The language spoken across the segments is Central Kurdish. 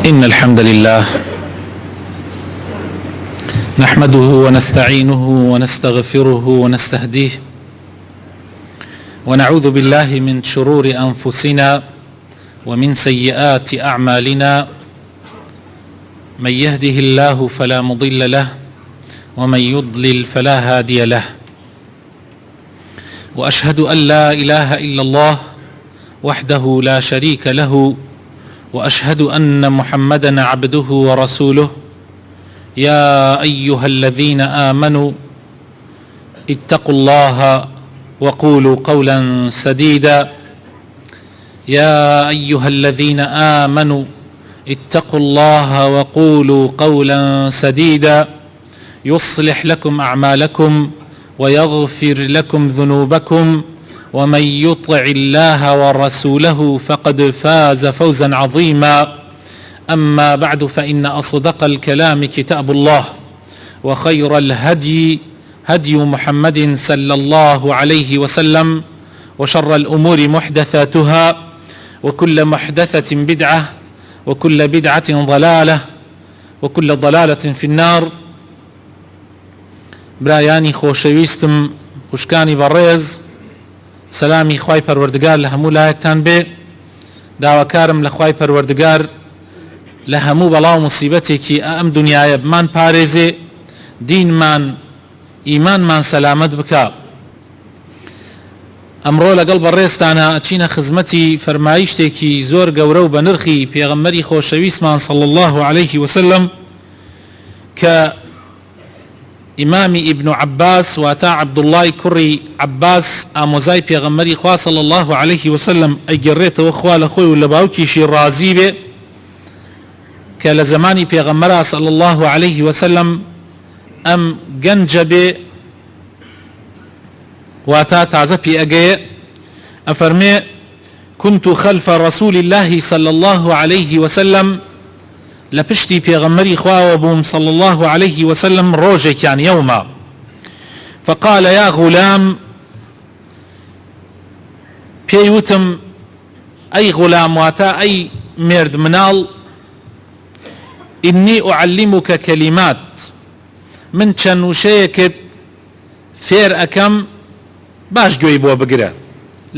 إن الحمد لله نحمده ونستعينه ونستغفره ونستهديه ونعوذ بالله من شرور أنفسنا ومن سيئات أعمالنا. من يهده الله فلا مضل له ومن يضلل فلا هادي له، وأشهد أن لا إله إلا الله وحده لا شريك له، وأشهد أن محمدا عبده ورسوله. يا أيها الذين آمنوا اتقوا الله وقولوا قولا سديدا. يا أيها الذين آمنوا اتقوا الله وقولوا قولا سديدا يصلح لكم أعمالكم ويغفر لكم ذنوبكم، ومن يطع الله ورسوله فقد فاز فوزا عظيما. أما بعد، فإن أصدق الكلام كتاب الله، وخير الهدي هدي محمد صلى الله عليه وسلم، وشر الأمور محدثاتها، وكل محدثة بدعة، وكل بدعة ضلالة، وكل ضلالة في النار. برایانی خۆشەویستم، خوشکانی بەڕێز، سەلامی خوای پەروەردگار لە هەموو لایەکتان بێ. داواکارم لە خوای پەروەردگار لە هەموو بەڵاو موسیبەتێکی ئەم دنیایە بمان پارێزێ، دینمان ئیمانمان سەلامەت بکە. ئەمڕۆ لەگەڵ بەڕێزتانە ئەچینە خزمەتی فەرمایشتێکی زۆر گەورە و بە نرخی پێغەمبەری خۆشەویستمان صلی الله عليه وسلم، کە ئیمامی ئیبن عەباس واتە عەبدوڵڵای کوڕی عەباس ئامۆزای پێغەمبەری خوا صلی الله عليه وسلم ئەیگەڕێتەوە، خوا لە خۆی و لە باوکیشی ڕازی بێ، کە لە زمانی پێغەمبەرا صلی الله عليه وسلم ئەم گەنجە بێ، واتە تازە پێ ئەگەیە. ئەفەرمێ: كنت خلف رسول الله صلى الله عليه وسلم، لپشتی پێغەمبەری خواوە بووم صلى الله عليه وسلم ڕۆژێکیان یوما، فقال يا غلام، پێی وتم ئەی غلام، واتە ئەی مرد مناڵ، إني أعلمك كلمات، من چەند وشەیەکت فێر ئەکەم، باش گوێی بۆ بگرە.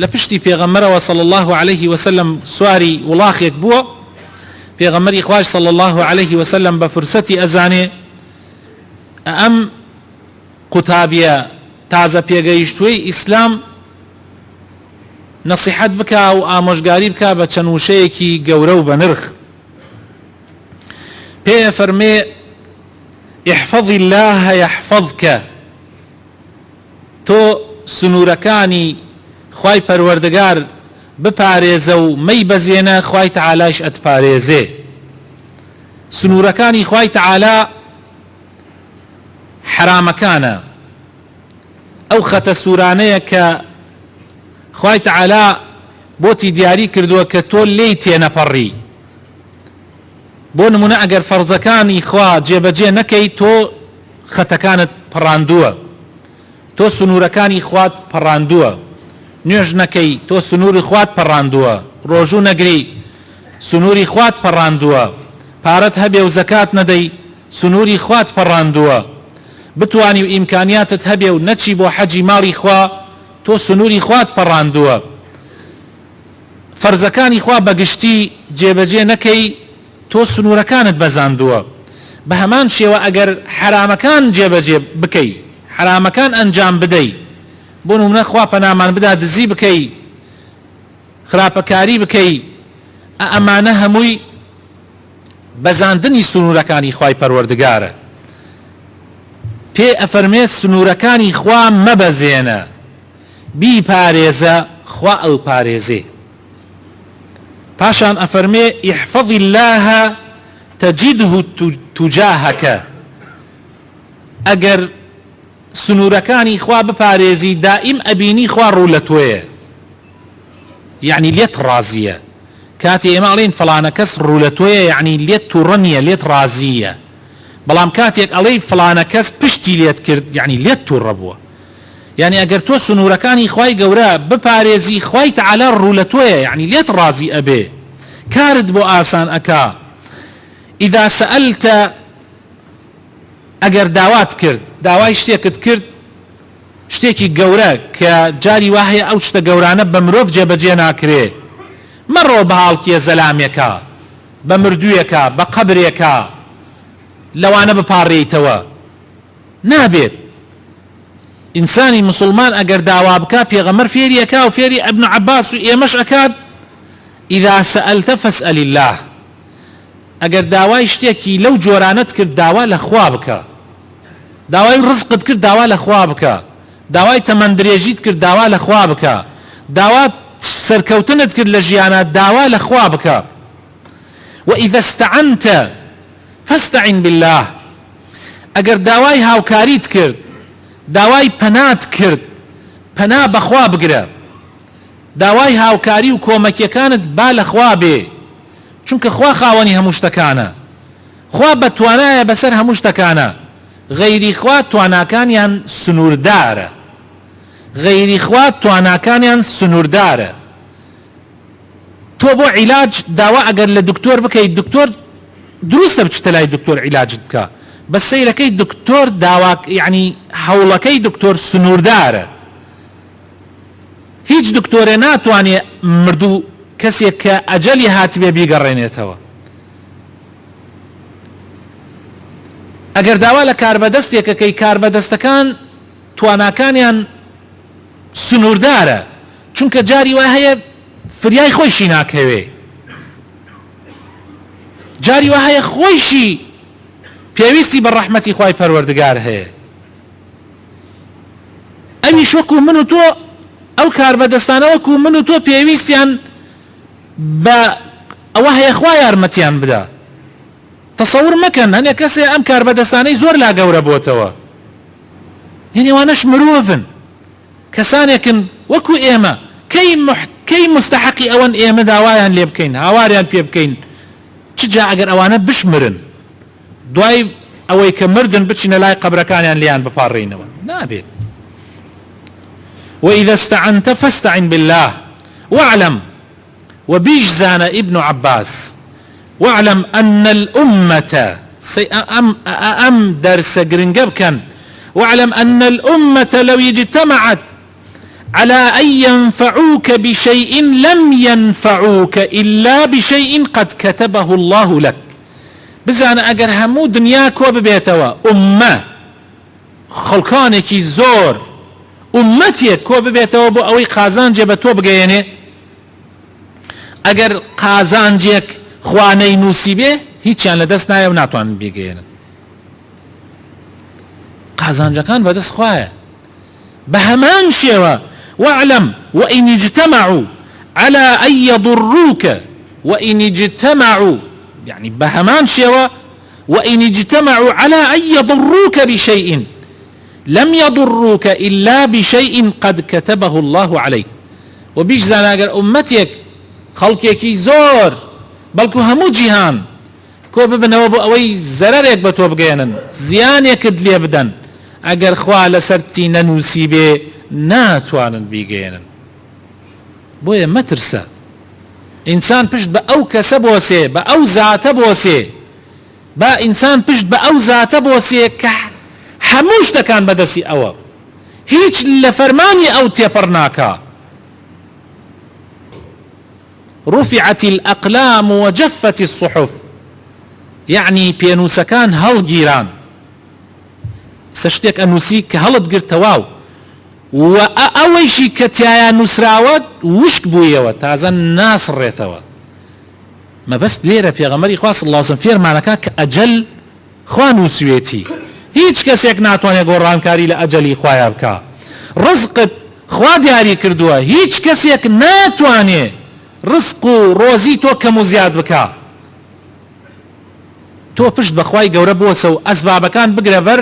لە پشتی پێغەمبەرەوە صلى الله عليه وسلم سواری وڵاخێک بووە، پێغەمبەری خوای صلى الله عليه وسلم بە فرسەتی ئەزانێ ئەم قوتابیە تازە پێگەیشتووی ئیسلام نەسیحەت بکە و ئامۆژگاری بکە بە چەند وشەیەکی گەورە و بە نرخ. پێ فەرمێ: احفظ الله يحفظك، تۆ سنوورەکانی خوای پەروەردگار بپارێزە و مەی بەزێنە، خوای تەعالایش ئەتپارێزێ. سنوورەکانی خوای تەعالا حرامەکانە، ئەو خەتە سوورانەیە کە خوای تەعالا بۆتی دیاری کردووە کە تۆ لێی تێنەپەڕی. بۆ نمونە ئەگەر فەرزەکانی خوا جێبەجێ نەکەی، تۆ خەتەکانت پەڕاندووە، تۆ سنوورەکانی خوات پەڕاندووە. نوێژ نەکەی، تۆ سنووری خوات پەڕاندووە. ڕۆژوو نەگری، سنووری خوات پەڕاندووە. پارەت هەبێ و زەکات نەدەی، سنووری خوات پەڕاندووە. بتوانی و ئیمکانیاتت هەبێ و نەچی بۆ حەجی ماڵی خوا، تۆ سنووری خوات پەڕاندووە. فەرزەکانی خوا بەگشتی جێبەجێ نەکەی، تۆ سنوورەکانت بەزاندووە. بە هەمان شێوە ئەگەر حرامەکان جێبەجێ بکەی، حرامەکان ئەنجام بدەی، بۆ نمونە خوا پەنامان بدا دزی بکەی، خراپەکاری بکەی، ئەمانە هەمووی بەزاندنی سنوورەکانی خوای پەروەردگارە. پێ ئەفەرمێ سنوورەکانی خوا مەبەزێنە، بی پارێزە، خوا ئەو پارێزێ. پاشان ئەفەرمێ: احفظ الله تجده تجاهك، ئەگەر سنوورەکانی خوا بپارێزی، دائیم ئەبینی خوا ڕوو لە تۆیە، یعنی لێت ڕازیە. کاتی ئێمە ئەڵێن فڵانە کەس ڕوو لە تۆیە، یعنی لێت تووڕەنیە، لێت ڕازیە. بەڵام کاتێک ئەڵێ فڵانە کەس پشتی لێت کرد، یعنی لێت تووڕە بووە. یعنی ئەگەر تۆ سنوورەکانی خوای گەورە بپارێزی، خوای تەعالا ڕوو لە تۆیە، یعنی لێت ڕازی ئەبێ. کارت بۆ ئاسان ئەکا، إذا سألت ئەگەر داوات کرد داوای شتێکت کرد شتێکی گەورە کە جاری وایە ئەو شتە گەورانە بە مرۆڤ جێبەجێ ناکرێ مەڕۆ بە هاڵکیە زەلامێکە بە مردوویەکە بە قەبرێکە لەوانە بپاڕێیتەوە نابێت. ئینسانی مسلمان ئەگەر داوا بکە پێغەمبەر فێریەکە و فێری ئیبن عەباس و ئێمەش ئەکات ئیذا سەئەلتە فەسئەل الله ئەگەر داوای شتێکی لەو جۆرانەت کرد داوا لە خوا بکە داوای ڕزقت کرد داوا لە خوا بکە داوای تەمەندرێژیت کرد داوا لە خوا بکە داوا سەرکەوتنت کرد لە ژیانە داوا لە خوا بکە وإذا استعنت فاستعن بالله ئەگەر داوای هاوکاریت کرد داوای پەنات کرد پەنا بەخوا بگرە داوای هاوکاری و کۆمەکیەکانت با لە خوا بێ چونکە خوا خاوەنی هەموو شتەکانە خوا بەتوانایە بەسەر هەموو شتەکانە غەیری خوا تواناکانیان سنووردارە غەیری خوا تواناکانیان سنووردارە تۆ بۆ عیلاج داوا ئەگەر لە دکتۆر بکەیت دکتۆر دروستە بچتە لای دکتۆر عیلاجت بکە بە سەیرەکەی دکتۆر داوا یعنی هەوڵەکەی دکتۆر سنووردارە هیچ دکتۆرێ ناتوانێ مردوو کەسێک کە ئەجەلی هاتبێ بیگەڕێنێتەوە ئەگەر داوا لە کاربەدەستێکەکەی کاربەدەستەکان تواناکانیان سنووردارە چونکە جاری وا هەیە فریای خۆیشی ناکەوێ جاری وا هەیە خۆیشی پێویستی بە ڕەحمەتی خوای پەروەردگار هەیە ئەویش وەکو من و تۆ ئەو کاربەدەستانە وەکو من و تۆ پێویستیان بە ئەوە هەیە خوا یارمەتیان بدە تەسەور مەکەن هەنێک کەسێ ئەم کاربەدەستانەی زۆر لا گەورە بۆتەوە یعنی وانەش مرۆڤن کەسانێکن وەکو ئێمە کەی مستحقی ئەوەن ئێمە داوایان لێ بکەین هاواریان پێ بکەین چجا ئەگەر ئەوانە بشمرن دوای ئەوەی کە مردن بچینە لای قەبرەکانیان لیان بپاڕێنەوە نابێت. وإذا استعنت فاستعن بالله واعلم وبيش زان ابن عباس واعلم أن الأمة أم درس جرنجب كان واعلم أن الأمة لو اجتمعت على أن ينفعوك بشيء لم ينفعوك إلا بشيء قد كتبه الله لك بزان أجر همو دنيا كوب بيتوا أمة خلقانك زور أمتي كوب بيتوا بو أوي قازانجي بتو بگيني أجر قازانجيك خواني نوسيبه هيچان لدست نايا وناتوان بيگينن قازانجكان بدست خواه بهمان شيوا واعلم وإن اجتمعوا على أن يضروك وإن اجتمعوا يعني بهمان شيوا وإن اجتمعوا على أن يضروك بشيء لم يضروك إلا بشيء قد كتبه الله عليك وبيش زاناگر أمتك خلقك زور بلكو همو جهان كو ببنوا بو أوي زررك بتو بگينن زيانك دلي بدن اگر خوا لسرتي ننوسي بي ناتوانن بيگينن بويا مترسى انسان پشت با او کس بوسي با او ذات بوسي با انسان پشت با او ذات بوسي که هموش دکان بدسي او هيچ لفرماني او تيپرناكا رفعت الأقلام وجفت الصحف يعني بينوسكان هل جيران سشتێک ئەنووسی کە هەڵت گرتەواو و ئەوەیشی کە تایە نووسراوە وشک بوویەوە تازە ناسڕێتەوە مەبەست لێرە پێغەمبەری خوا صلی الله علیه و سلم فێرمانەکە کە ئەجەل خوا نووسوێتی هیچ کەسێک ناتوانێت گۆڕانکاری لە ئەجەلی خوایە بکە ڕزقت خوا دیاری کردووە هیچ کەسێک ناتوانێت ڕزق و ڕۆزی تۆ کەم و زیاد بکە تۆ پشت بەخوای گەورە بۆسە و ئەسبابەکان بگرە بەر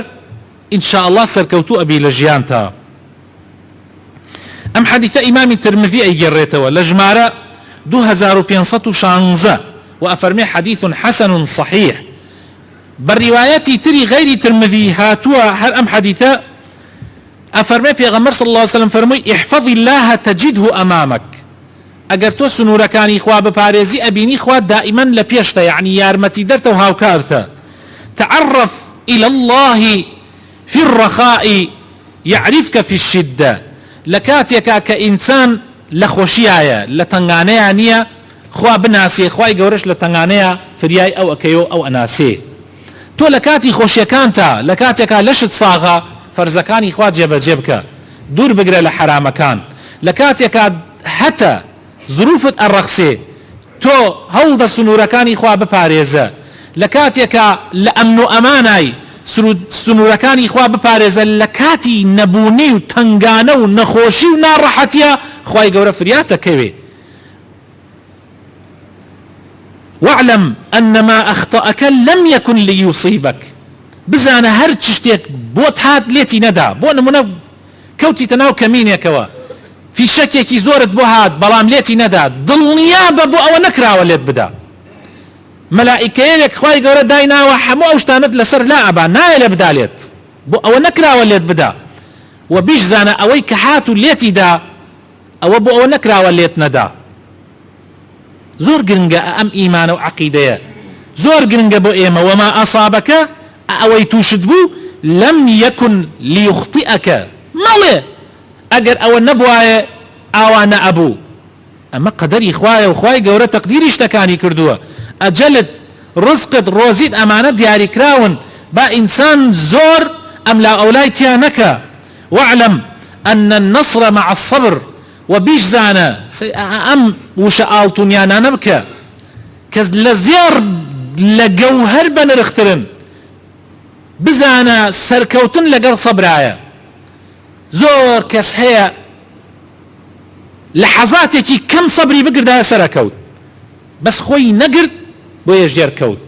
إن شاء الله سركوتو أبي لجيانتا أم حديث إمام الترمذي أي جريتوا لجمارة 2516 وأفرمي حديث حسن صحيح بالروايات تري غير ترمذي هاتوا هل أم حديثة أفرمي في غمر صلى الله عليه وسلم فرمي احفظ الله تجده أمامك ئەگەر تۆ سنوورەکانی خوا بپارێزی ئەبینی خوا دائیمەن لە پێشتە، یعنی یارمەتی دەرتە و هاوکارتە. تعرف إلى الله في الرخاء يعرفك في الشدة. لكاتيكا كإنسان لخوشيايا لتنغانيا نيا خوا بناسي خواي قورش لتنغانيا فرياي أو أكيو أو أناسي. تو لكاتي خوشيكانتا لكاتيكا لشت صاغا فرزكاني خوا جيب جيبك دور بقرا لحرام كان. لكاتيكا حتى ظروفة الرخصي تو هەوڵ دە سنوورەکانی خوا بپارێزە، لە کاتێکە لە ئەمن و ئەمانای سنوورەکانی خوا بپارێزە، لە کاتی نەبوونی و تنگانە و نەخۆشی و ناڕەحەتیە خوای گەورە فریاتەکەوێ. واعلم أن ما أخطأك لم يكن ليصيبك. بزانە هەر چ شتێک بۆت هات لێتی نەدا. بۆ نمونە کەوتیتە ناو کەمینێکەوە، في شەکێکی زۆرت بۆ هات بەڵام لێتی نەدا، دڵنیابە بۆ ئەوە نەکراوە لێت بدا. مەلائیکەیەک خوای گەورە دایناوە هەموو ئەو شتانت لەسەر لا ئەبا نایە لێ بدالێت، بۆ ئەوە نەکراوە لێت بدا. و بیشزانە ئەوەی کە هات و لێتی دا ئەوە بۆ ئەوە نەکراوە لێت نەدا. زۆر گرنگە ئەم ئیمانە و عەقیدەیە، زۆر گرنگە بۆ ئێمە. وما ئەصابەکە ئەوەی تووشت بوو لەم یەکن لیوخطئەکە، مەڵێ ئەگەر ئەوە نەبوایە ئاوانە ئەبوو. ئەمە قەدەری خوایە و خوای گەورە تەقدیری شتەکانی کردووە. ئەجەلت ڕزقت ڕۆزیت ئەمانە دیاری کراون با ئینسان زۆر ئەم لا ئەولای تیا نەکە. واعلم أن النصر مع الصبر. و بیشزانە ئەم وشە ئاڵتونیانانە بکە کە لە زێڕ لە گەوهەر بەنرخترن، بزانە سەرکەوتن لەگەڵ سەبرایە. زۆر کەس هەیە لە حەزاتێکی کەم سەبری بگردایە سەرەکەوت، بەس خۆی نەگرت بۆیە ژێر کەوت.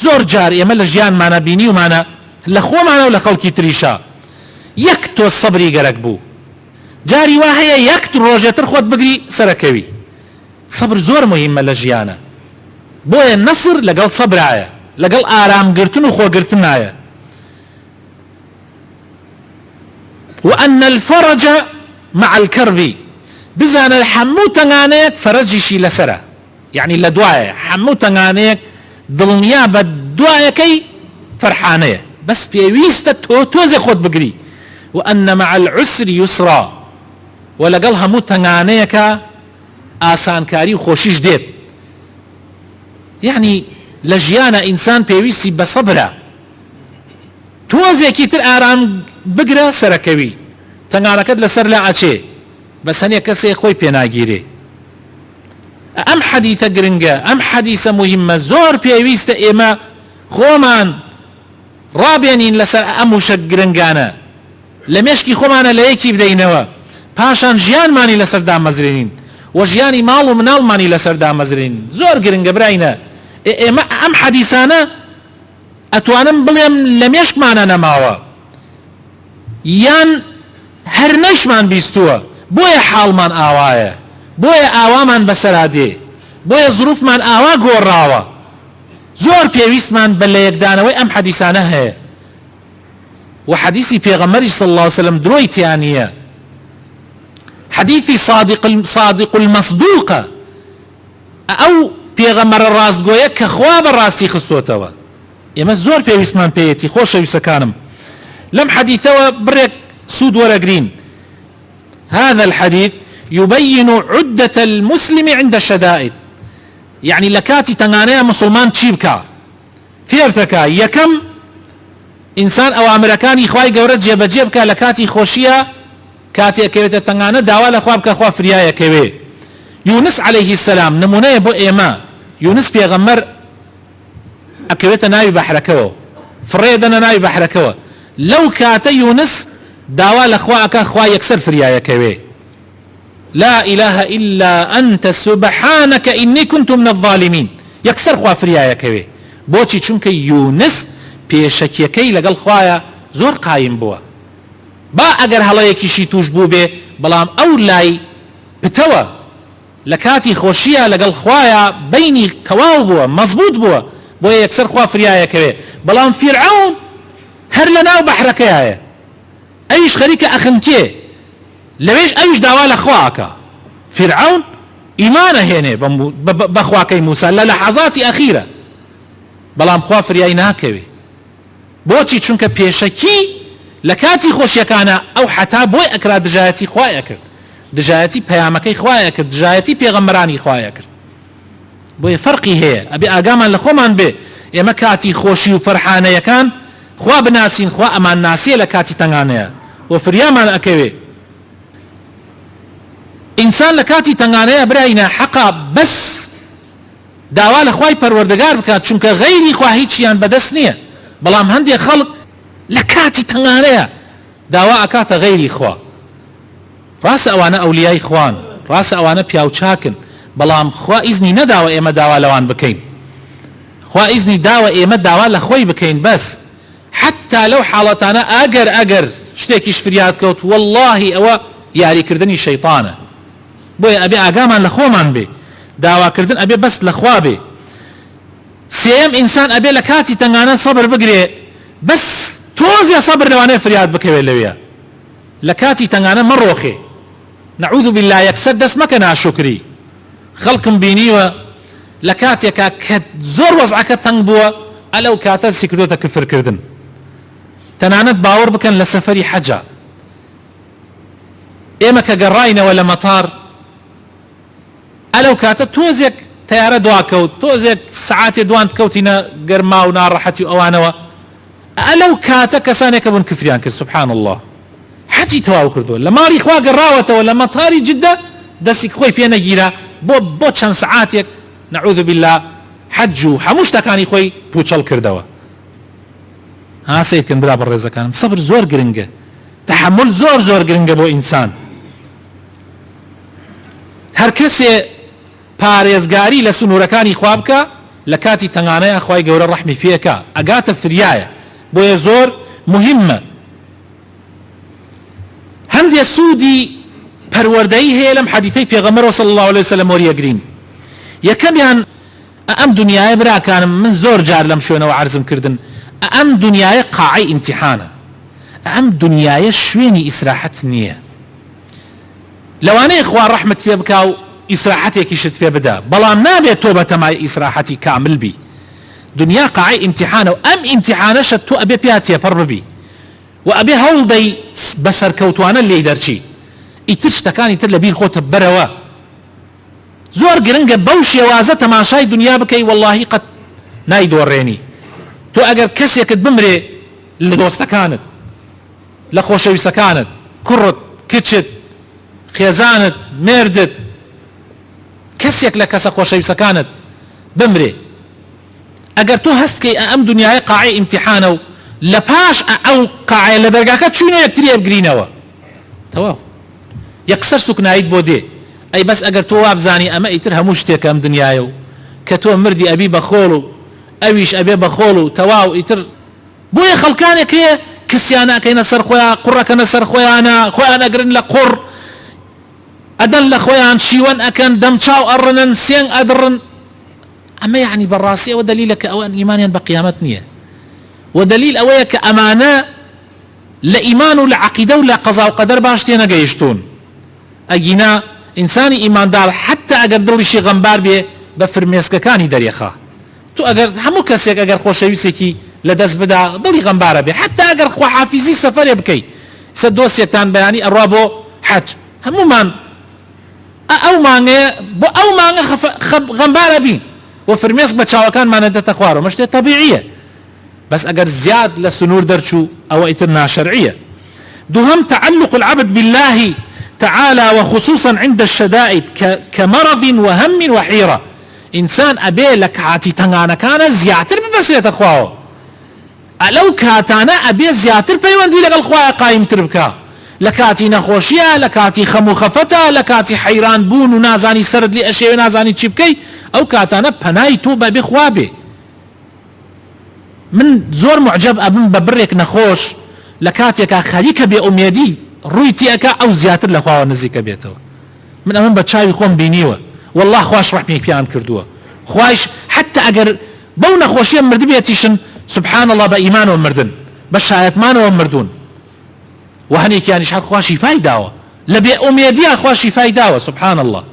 زۆر جار ئێمە لە ژیانمانە بینی ومانە لە خۆمانە و لە خەڵکی تریشە یەک تۆ سەبری گەرەک بوو، جاری وا هەیە یەک ڕۆژێتر خۆت بگری سەرەکەوی. سەبر زۆر مهمە لە ژیانە، بۆیە نەسر لەگەڵ سەبرایە، لەگەڵ ئارامگرتن و خۆگرتنایە. وأن الفرج مع الكرب. بزانە هەموو تەنگانەیەک فەرەجیشی لەسەرە، یعنی لە دوایە هەموو تەنگانەیەک دڵنیا بە دوایەکەی فەرحانەیە، بەس پێویستە تۆ تۆزێ خۆت بگری. وأن مع العسر يسرا. و لەگەڵ هەموو تەنگانەیەکە ئاسانکاری و خۆشیش دێت. یعنی لە ژیانە ئینسان پێویستی بە سەبرە، تۆزێکی تر ئارام بگرە سەرەکەوی، تەنگانەکەت لەسەر لا ئەچێ، بەس هەنێک کەسێ خۆی پێناگیرێ. ئەم حەدیثە گرنگە، ئەم حەدیثە مهمە، زۆر پێویستە ئێمە خۆمان ڕابێنین لەسەر ئەم وشە گرنگانە، لە مێشکی خۆمانە لە یەکی بدەینەوە، پاشان ژیانمانی لەسەر دامەزرێنین و ژیانی ماڵ و مناڵمانی لەسەر دامەزرێنین. زۆر گرنگە براینە. ئێمە ئەم حەدیثانە ئەتوانم بڵێم لە مێشکمانە نەماوە یان هەر نەیشمان بیستووە، بۆیە حاڵمان ئاوایە، بۆیە ئاوامان بەسەرادێ، بۆیە زروفمان ئاوا گۆڕاوە. زۆر پێویستمان بە لە یەکدانەوەی ئەم حەدیثانە هەیە. و حەدیثی پێغەمبەری صلی الله علیه وسلم درۆی تیانیە، حەدیثی صادق المصدوقە، ئەو پێغەمبەرە ڕاستگۆیە کە خوا بەڕاستی خستۆتەوە. ئێمە زۆر پێویستمان پێیەتی خۆشەویستەکانم. لەم حەدیثەوە بڕێک سوود وەرەگرین. هذا الحديث يبين عدة المسلم عند الشدائد. يعني لكاتي تنغانيا مسلمان تشيبكا فيرتكا يكم إنسان أو أمريكاني خواي قورت جيب جيبكا لكاتي خوشيا كاتي كويت تنغانا داوا لخوابكا خوا فريايا كوي. يونس عليه السلام نمونه بو إيما يونس بيغمر أكويت ناوي بحركوه فريدنا ناوي بحركوه لو كاتي يونس داوا لخواكا خوا يكسر فريايا كوي. لا إله إلا أنت سبحانك إني كنت من الظالمين. يكسر خوا فريايا كوي بوچی چونکە یونس پێشەکیەکەی لەگەڵ خوایە زۆر قایم بووە. با ئەگەر هەڵەیەکیشی توش بوو بێ بەڵام ئەو لای پتەوە لە کاتی خۆشیە لەگەڵ خوایە بینی تەواو بووە، مەزبوط بووە، بۆیە یەکسەر خوا فریایەکەوێ. بەڵام فیرعون هەر لە ناو بەحرەکەیایە، ئەویش خەریکە ئەخنکێ، لەوێش ئەویش داوا لە خواکە. فیرعون ئیمانە هێنێ بەخواکەی موسا لە لەحەزاتی ئەخیرە، بەڵام خوا فریای ناکەوێ. بۆچی؟ چونکە پێشەکی لە کاتی خۆشیەکانە ئەو حتا بۆی ئەکرا دژایەتی خوایە کرد، دژایەتی پەیامەکەی خوایە کرد، دژایەتی پێغەمبەرانی خوایە کرد. بۆیە فەرقی هەیە، ئەبێ ئاگامان لە خۆمان بێ. ئێمە کاتی خۆشی و فەرحانەیەکان خوا بناسین، خوا ئەمان ناسیە لە کاتی تەنگانەیە و فریامان ئەکەوێ. ئینسان لە کاتی تەنگانەیە براینە حەقا بەس داوا لە خوای پەروەردگار بکات، چونکە غەیری خوا هیچیان بەدەست نییە. بەڵام هەندێک خەڵک لە کاتی تەنگانەیە داوا ئەکاتە غەیری خوا. ڕاستە ئەوانە ئەولیای خوان، ڕاستە ئەوانە پیاوچاکن، بەڵام خوا ئیزنی نەداوە ئێمە داوا لەوان بکەین. خوا ئیزنی داوە ئێمە داوا لە خۆی بکەین بەس. حتا لەو حاڵەتانە ئەگەر شتێکیش فریاد کەوت واللهی ئەوە یاریکردنی شەیطانە. بۆیە ئەبێ ئاگامان لە خۆمان بێ، داواکردن ئەبێ بەس لە خوا بێ. سێم ئینسان ئەبێ لە کاتی تەنگانە سەبر بگرێ، بەس تۆزیە سەبر لەوانەیە فریاد بکەوێت لەوێ. لە کاتی تەنگانە مەڕۆخێ، نەعوذ بالله، یەکسەر دەست مەکە ناشکری. خەڵکم بینیوە لە کاتێکا کە زۆر وەزعەکە تەنگ بووە ئەلەو کاتە سیکردۆتە کفرکردن. تەنانەت باوەڕ بکەن لە سەفەری حەجە، ئێمە کە گەڕاینەوە لە مەتار ئەلەو کاتە تۆزێک تیارە دواکەوت، تۆزێک سعاتێ دوان کەوتینە گەرما و ناڕەحەتی و ئەوانەوە، ئەلەو کاتە کەسانێکە بوون کفریان کرد. سبحان الله، حەجی تەواو کردووە، لە ماڵی خوا گەڕاوەتەوە لە مەتاری جدە، دەستی خۆی پێ نەگیرە بۆ چەند سعاتێک نەعوذ بالله حەج و هەموو شتەکانی خۆی پوچەڵ کردەوە. ها سیرکن برا بەڕێزەکانم، سەبر زۆر گرنگە، تەحمل زۆر گرنگە بۆ ئینسان. هەر کەسێ پارێزگاری لە سنوورەکانی خوا بکە لە کاتی تەنگانەیە خوای گەورە ڕەحمی پێکە، ئەگاتە فریایە. بۆیە زۆر مهمە. هەندێ سوودی پەروەردەیی هەیە لەم حەدیثەی پێغەمبەر صلی الله عليه وسلم وەریەگرین. یەکەمیان ئەم دنیاە براکانم، من زۆر جار لەم شوێنەوە عەرزم کردن، ئەم دنیاە قاعەی ئیمتیحانە، ئەم دنیاە شوێنی ئیسراحەت نییە. لەوانەیە خوا ڕەحمت پێ بکا و ئیسراحەتێکیشت پێ بدا، بەڵام نابێت تۆ بەتەمای ئیسراحەتی کامل بی. دنیا قاعەی ئیمتیحانە و ئەم ئیمتیحانەشە تۆ ئەبێ پێ تێپەڕ ببی و ئەبێ هەوڵدەی بەسەرکەوتوانە لێی دەرچی، ئیتر شتەکانی تر لەبیر خۆتە بەرەوە. زۆر گرنگە بەو شێوازە تەماشای دنیا بکەی، واللهی قەت نایدۆڕێنی. تۆ ئەگەر کەسێکت بمرێ لە دۆستەکانت، لە خۆشەویستەکانت، کوڕت، کچت، خێزانت، مێردت، کەسێک لە کەسە خۆشەویستەکانت بمرێ، ئەگەر تۆ هەستکەی ئەم دنیاە قاعەی ئیمتیحانە و لە پاش ئەو قاعەیە لە دەرگاکە چوونە یەکتری بگرینەوە، تەواو یەکسەر سوکنایت بۆ دێ. ئەی بەس ئەگەر تۆ وابزانی ئەمە ئیتر هەموو شتێکە ئەم دنیاە و کە تۆ مردی ئەبی بەخۆڵ و ئەویش ئەبێ بەخۆڵ و تەواو ئیتر. بۆیە خەڵکانێک هەیە کەسیان ئەکەینە سەر خۆیان، قوڕەکەنە سەر خۆیانە، خۆیان ئەگرن لە قوڕ، ئەدەن لە خۆیان شیوەن ئەکەن، دەمچاو ئەڕنن، سێنگ ئەدڕن. ئەمە یعنی بەڕاستی ئەوە دلیلە کە ئەوان ئیمانیان بە قیامەت نییە، و دلیل ئەوەیە کە ئەمانە لە ئیمان و لە عەقیدە و لە قەزا و قەدەر باش تێ نەگەیشتون. ئەگینا ئینسانی ئیماندار حتا ئەگەر دڵیشی غەمبار بێ بە فرمێسکەکانی دەرێخا. تو ئەگەر هەموو کەسێک ئەگەر خۆشەویستێکی لە دەست بدا دڵی غەمبارە بێ، حتا ئەگەر خواحافیزی سەفەرێ بکەی، سە دۆستێکتان بەیانی ئەڕوا بۆ حەج، هەمومان ئەو مانگەیە بۆ ئەو مانگە غەمبارە بین و فرمێسک بە چاوەکانمانە دەتە خوارەوە، مە شتێک تەبیعیە. بس ئەگەر زیاد لە سنوور دەرچوو ئەوە ئیتر ناشەرعیە. دووهەم تعلق العبد بالله تعالى وخصوصا عند الشدائد كمرض وهم وحيرة. إنسان أبي لك عاتي تنغانا كان زياتر ببسرية أخواه، ألو كاتانا أبي زياتر بيواندي لك الخواه قايم تربكا، لكاتي نخوشيا، لكاتي خمو خفتا، لكاتي حيران بون ونازاني سرد لي أشياء ونازاني تشبكي، أو كاتانا بناي توبة بخوابي. من زور معجب أبن ببرك نخوش لكاتيك خليك بأميدي رويتي أكا أو زياتر لخواه نزيك بيتو من أمن بتشاوي خوم بينيوه والله خواش رحمي بيان كردوه خواش حتى أجر بونا خوشيا مردبيتيشن سبحان الله بإيمان ومردن بشايت مان ومردون وهنيك يعني شحال خواشي فايداوه لبي أميدي خواشي فايداوه سبحان الله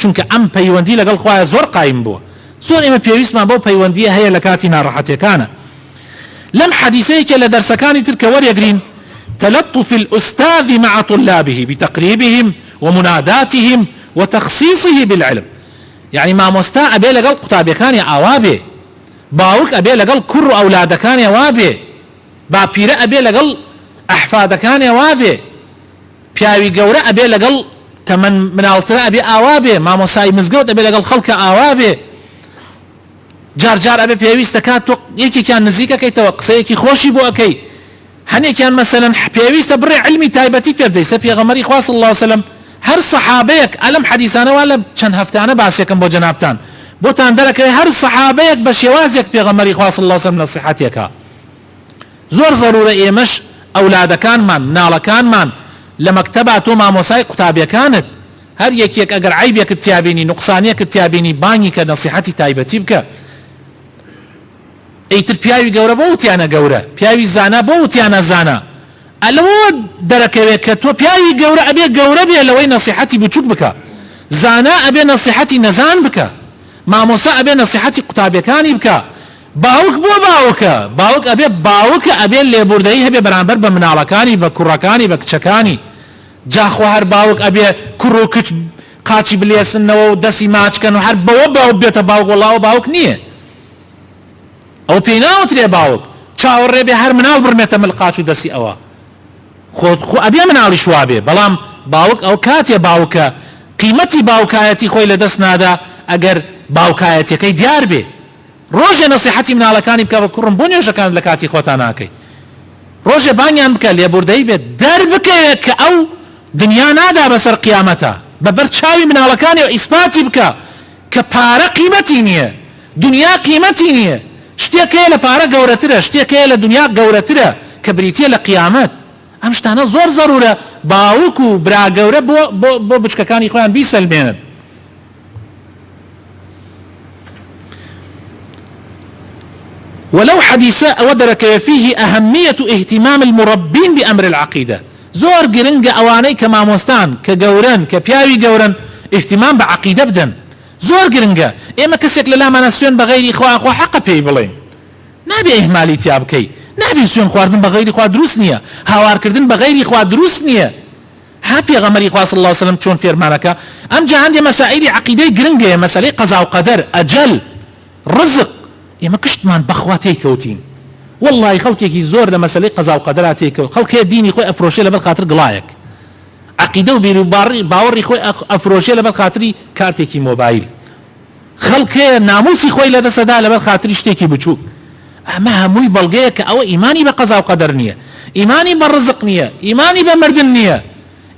چونکە ئەم پەیوەندی لەگەڵ خوایە زۆر قایم بووە زۆر ئێمە پێویستمان بەو پەیوەندیە هەیە لە کاتی ناڕەحەتیەکانە لەم حەدیثەیەکە لە دەرسەکانی تر کە وەرێگرین تلطف الأستاذ مع طلابه بتقريبهم ومناداتهم وتخصيصه بالعلم يعني مامۆستا ئەبێ لەگەڵ قوتابیەکانی ئاوا بێ باوک ئەبێ لەگەڵ کوڕ و ئەولادەکانی ئەوا بێ باپیرە ئەبێ لەگەڵ ئەحفادەکانی ئەوا بێ پیاوی گەورە ئەبێ لەگەڵ تەمەن مناڵترە ئەبێ ئاوا بێ مامۆسای مزگەوت ئەبێ لەگەڵ خەڵکە ئاوا بێ جار جار ئەبێ پێویستە کات تۆ یەکێکیان نزیکەکەیتەوە قسەیەکی خۆشی بۆ ئەەکەی هەنێکیان مەسەلەن پێویستە بڕێ علمی تایبەتی پێ بدەیت سە پێغەمبەری خوا صلی الله علیه وسلم هەر سەحابەیەک ئەلەم حەدیثانەوە لە چەند هەفتانە باسیەکەم بۆ جەنابتان بۆتان دەرەکەوێ هەر سەحابەیەک بە شێوازێک پێغەمبەری خوا صلی الله علیه وسلم نەسیحەتێکە زۆر ضرورە ئێمەش ئەولادەکانمان مناڵەکانمان لە مەکتەبا تۆ مامۆسای قوتابیەکانت هەر یەکێک ئەگەر عیبێکت تیابینی نوقسانیەکت تیابینی بانگی کە نەسیحەتی تایبەتی بکە ئەیتر پیاوی گەورە بۆ وتیانە گەورە پیاوی زانا بۆ وتیانە زانا ئەلەوە دەرەکەوێت کە تۆ پیاوی گەورە ئەبێ گەورە بێ لەوەی نەسیحەتی بچووک بکە زانا ئەبێ نەسیحەتی نەزان بکە مامۆسا ئەبێ نەسیحەتی قوتابیەکانی بکە باوک بۆ باوکە باوک ئەبێ باوکە ئەبێ لێبوردەیی هەبێ بەرامبەر بە مناڵەکانی بە کوڕەکانی بە کچەکانی جاخوا هەر باوک ئەبێ کوڕ و کچ قاچی بلێسنەوە و دەستی ماچکەن و هەر بەوە باوک بێتە باوک وەڵاوە باوک نییە ئەو پێی ناوترێ باوک چاوەڕێ بێ هەر مناڵ بڕمێتە ملقاچ و دەسی ئەوە خۆ ئەبێ مناڵی شوا بێ بەڵام باوک ئەو کاتێ باوکە قیمەتی باوکایەتی خۆی لە دەست نادا ئەگەر باوکایەتەکەی دیار بێ ڕۆژێ نەسیحەتی مناڵەکانی بکە بە کوڕم بۆ نوێژەکان لە کاتی خۆتان ناکەی ڕۆژێ بانیان بکە لێبوردەی بێت دەربکەوێت کە ئەو دنیا نادا بەسەر قیامەتە بەبەر چاوی مناڵەکانی و ئیسپاتی بکە کە پارە قیمەتی نییە دنیا قیمەتی نییە شتێکەیە لە پارە گەورەترە شتێکەیە لە دنیا گەورەترە کە بریتیە لە قیامەت ئەم شتانە زۆر زەرورە باوک و برا گەورە بۆ بچکەکانی خۆیان بیسەلمێنن ولو حديثة ودرك فيه أهمية اهتمام المربين بأمر العقيدة زور قرنق أواني كما مستان كجوران كبياوي جوران اهتمام بعقيدة بدن زور قرنق إما كسيك للا ما نسيون بغير إخوة حق بي بلين نبي إهمالي تيابكي نبي نسيون خواردن بغير إخوة دروس نية هاوار كردن بغير إخوة دروس نية هابي غمري إخوة صلى الله عليه وسلم تشون فيرمانك أم جا عندي مسائل عقيدة قرنق مسائل قضاء وقدر أجل رزق ئێمە کشتمان بەخوا تێکەوتین والله خەڵکێکی زۆر لە مەسەلەی قەزا و قەدەرا تێکەوت خەڵکێ دینی خۆی ئەفرۆشێ لەبەر خاتر گڵایەک عەقیدە و باوەڕی خۆی ئەفرۆشێ لەبەر خاتری کارتێکی مۆبایل خەڵکێ ناموسی خۆی لەدەسەدا لەبەر خاتری شتێکی بچووک ئەمە هەمووی بەڵگەیە کە ئەوە ئیمانی بە قەزا و قەدەر نییە ئیمانی بە ڕزق نییە ئیمانی بە مردن نییە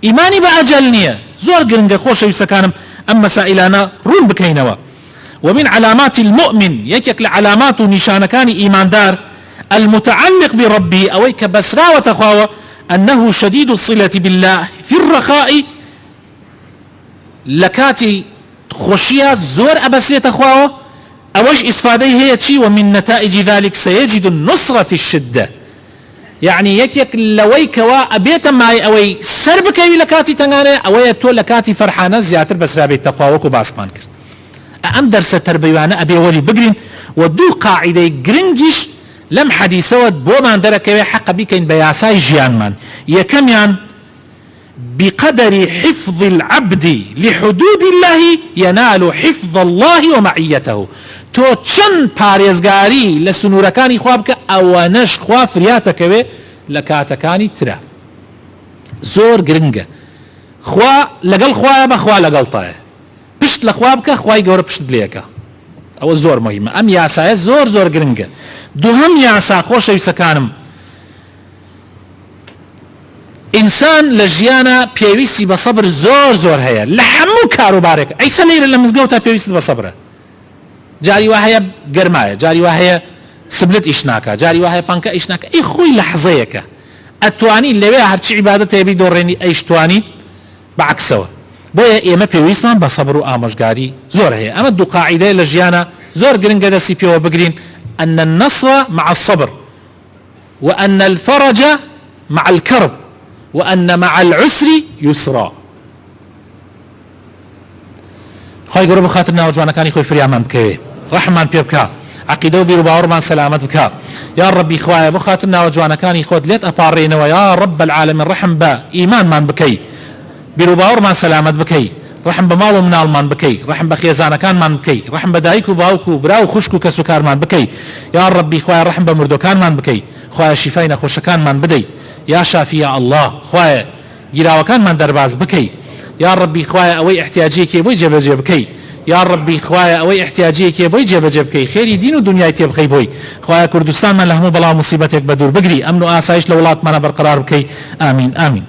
ئیمانی بە ئەجەل نییە زۆر گرنگە خۆشەویستەکانم ئەم مەسائلانە ڕوون بکەینەوە ومن علامات المؤمن يكك لعلامات نشان كان إيمان دار المتعلق بربه أو كبسرا وتخاوى أنه شديد الصلة بالله في الرخاء لكاتي خشية زور أبسية تخاوى أوش إسفاده هي شيء ومن نتائج ذلك سيجد النصر في الشدة يعني يكك لويك وأبيت معي أوي سربك لكاتي تنغاني أوي تو لكاتي فرحانة زياتر بسرا بيت تخاوى كباسمان كرت ئەم دەرسە تەربەیوانە ئەبێ وەری بگرین و دوو قاعیدەی گرنگیش لەم حەدیثەوە بۆمان دەرەکەوێ حەق بیکەین بە یاسای ژیانمان یەکەمیان بقدر حفظ العبد لحدود الله ينال حفظ الله ومعيته تۆ چەند پارێزگاری لە سنوورەکانی خوا بکە ئەوانەش خوا فریاتەکەوێ لە کاتەکانی ترە زۆر گرنگە خوا لەگەڵ خوایە بە خوا لەگەڵتایە پشت لە خوا بکە خوای گەورە پشت لێکە ئەوە زۆر مهمە ئەم یاسایە زۆر زۆر گرنگە دووهەم یاسا خۆشەویستەکانم ئینسان لە ژیانە پێویستی بە سەبر زۆر زۆر هەیە لە هەموو کاروبارێک ئەیسە لەیرە لە مزگەوتە پێویست بە سەبرە جاری وا هەیە گەرمایە جاری وا هەیە سبلت ئیش ناکە جاری وا هەیە پانکە ئیش ناکە ئەی خۆی لەحزەیەکە ئەتوانی لەوێ هەرچی عیبادەت هەیە دۆڕێنی ئەیش توانیت بەعکسەوە بۆیە ئێمە پێویستمان بە سەبر و ئامۆژگاری زۆر هەیە ئەمە دوو قاعیدەیە لە ژیانە زۆر گرنگە دەستی پێوە بگرین أن النصر مع الصبر وأن الفرج مع الكرب وأن مع العسر يسرا خی گەورە بخاتر ناو جوانەکانی خۆی فریامان بکەوێ ڕەحمان پێ بکە عقیدە و بیر و باوەڕمان سەلامەت بکە یا ڕەبی خوایە بخاتر ناو جوانەکانی خۆت لێت ئەپاڕێنەوە یا ڕەب العالەمین ڕەحم بە ئیمانمان بکەی بیر و باوەڕمان سەلامەت بکەی ڕەحم بە ماڵ و مناڵمان بکەی ڕەحم بە خێزانەکانمان بکەی ڕەحم بە دایک و باوک و برا و خوشک و کەس و کارمان بکەی یا ڕەبی خوایە ڕەحم بە مردوەکانمان بکەی خوایە شیفای نەخۆشەکانمان بدەی یا شافی یا ئەڵڵاه خوایە گیراوەکانمان دەرباز بکەی یا ڕەبی خوایە ئەوەی احتیاجێکی بۆی جێبەجێ بکەی یا ڕەبی خوایە ئەوەی احتیاجێکی بۆی جێبەجێ بکەی خێری دین و دنیای تێ بخەی بۆی خوایە کوردستانمان لە هەموو بەڵاو موسیبەتێک بە دوور بگری ئەمن و ئاسایش لە وڵاتمانە بەرقرار بکەی ئامین ئامین